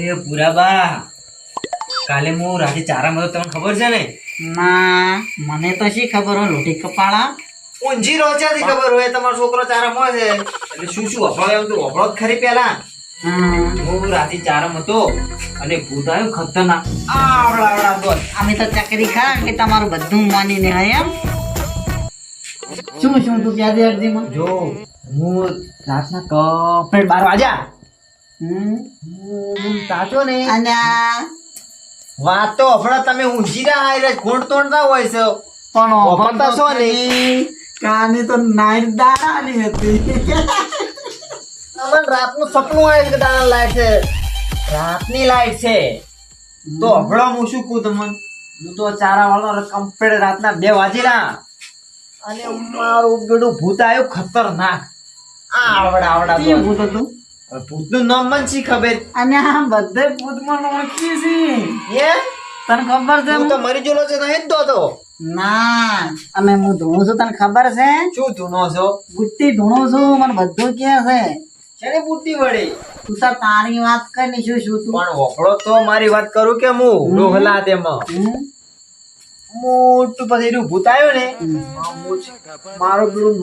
અરે પુરાબા, કાલે હું રાતે ચારામાં હતો, તમને ખબર છે ને? ના, મને તો શી ખબર હોય લોટી કપાળા. ઊંઝી રોચાથી ખબર હોય તમારો છોકરો ચારામાં છે એટલે શું શું વફળો એમ તો વફળો જ ખરી પેલા. હું રાતે ચારામાં હતો અને ભૂત આવ્યું ખતરનાક આવડા દોત. અમે તો ચકરી ખા કે તમારું બધું માનીને હોય એમ. શું શું તું ક્યાં દે અરજીમાં? જો હું રાતના કમ્પ્લીટ 12 વાગ્યા હું તાચો ને અને વાત તો હફડા તમે ઊંઝી રહ્યા એટલે ઘોડ તોડતા હોય છે પણ વફરતા છો ને. કાની તો નાઈટ દાડાની હતી. અમન રાતનું સપનું આવે છે કે દાણા લાઈટ છે, રાતની લાઈટ છે તો હફડો હું શું કહું તમને, હું તો ચારા વાળો કમ્પ્લીટ રાતના 2 વાગેલા અને મારું બેડું ભૂત આવ્યું ખતરનાક આવડા કેવું ભૂત હતું? ભૂતનું નામ મને શી ખબર. અને આ બધે ભૂતમાં ઓળખી છે. એ તને ખબર છે? હું તો મરી ગયેલો છે નહીં જ તો. ના, અને હું ધૂણું છું તને ખબર છે? શું ધૂનો છો? બુટ્ટી ધૂણું છું, મને બધું કે છે. શેની બુટ્ટી વળી? તું તાર તારી વાત કર ને શું શું તું. પણ વફળો તો મારી વાત કરું કે હું ડોહલા તેમાં મોટું પછી એનું ભૂત આવ્યું ને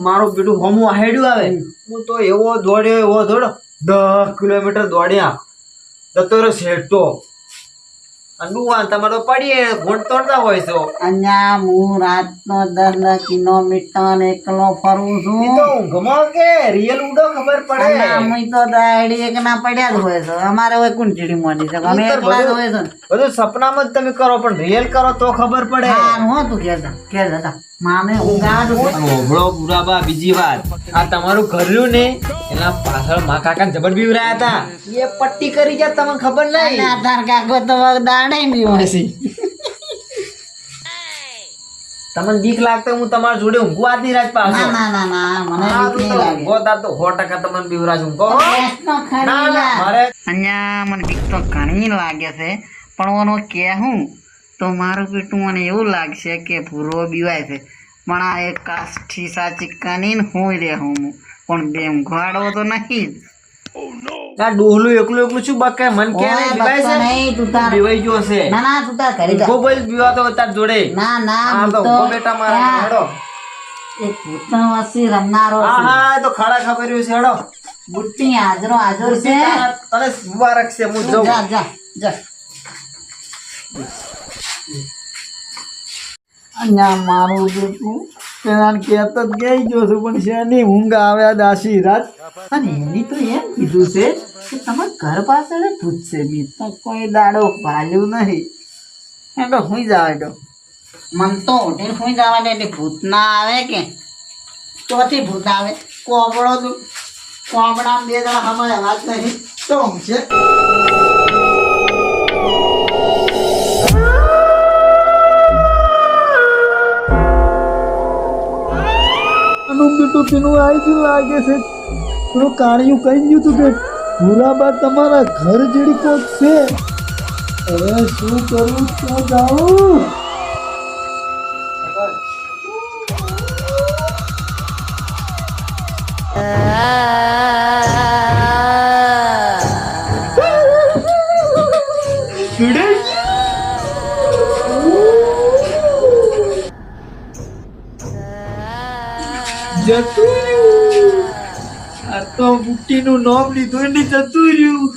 મારું બેડું હમું હેડ્યું આવે. હું તો એવો દોડ્યો 10 કિલોમીટર દોડ્યા જતો રહ્યો શેઠતો અને ડુવાન તમારે તો પડીએ ઘોડ તોડતા હોય છો. અહીંયા હું રાતનો 10 કિલોમીટર એકલો ફરું છું. ઈ તો ઊંઘમાં કે રિયલ ઉડો ખબર પડે. અને અમે તો દાડી એક ના પડ્યા જ હોય છે. અમારે હોય કોણ ચીડી મોડી છે, અમે એકલા જ હોય છે. બધું સપનામાં જ તમે કરો પણ રિયલ કરો તો ખબર પડે. હા, હું તું કે દાદા મામે ઊંઘા જ હોય. ઓભળો પુરાબા, બીજી વાત, આ તમારું ઘર રહ્યું ને એના પાછળ મા કાકા જબર બીવરાયા હતા, એ પટ્ટી કરી ગયા તમને ખબર અને નહીં. આ તાર કાકો તો દાડે બી હોય છે. તમને બીક લાગતો હું તમારા જોડે ઊંઘવા જ નહીં રાત પાછો. ના ના ના ના, મને આ બીક તો નહીં લાગે. ઊંઘો તાર તો 100% તમને બીવરાજ ઊંઘો. તો ખરી ના, ના, લા. મારે અહીંયા મને બીક તો ઘણી લાગે છે, પણ ઓનો કહેવું તો મારું પેટું મને એવું લાગશે કે ભૂરો બીવાય છે. પણ આ એક કાઠી સાચી કનીને હું રે હું પણ બે ઊંઘવાડો તો નહીં. આ ડોહલું એકલું શું બકે મન કે ઓય, બીવાય બચ્ચા નહીં, તું છે તાર- બીવાઈ ગયો છે. ના ના તું તાર ઘરે જા. ઊંઘો બોલ બીવાતો હોય તાર જોડે. ના ના આ હું તો તો ઊંઘો બેટા મારા હા, હેડો. એક ભૂતનો વસી રમનારો હા છું. હા એ તો ખાડા ખબર છે હેડો. બુટ્ટી હાજરો હાજર છે. તને મુબારક છે હું જાઉં. જા જા જા. અહીંયા મારું બેટું પેલા કહેતો જ ગઈ ગયો છું, પણ શેની ઊંઘ આવે આ દાસી રાત. અને એની તો એમ કીધું છે કે તમારા ઘર પાછળ જ ભૂત છે. બી તો કોઈ દાડો ભાલ્યું નહીં. એ તો હુઈ જાવ તો મન તો ઉઠીને હુઈ જવા દે એટલે ભૂત ના આવે કે ચોથી ભૂત આવે. કોબડો તો કોબડા 2 જણા અમારે વાત નહીં તો હું છે. પેલું આવી ગયું લાગે છે. પેલું કાણિયું કહી ગયું તું કે ભૂરાબા તમારા ઘર જેડી કોક છે. હવે શું કરું, ક્યાં જાઉં? જતું રહ્યું. આ તો બુટ્ટીનું નામ લીધું એટલે જતું રહ્યું.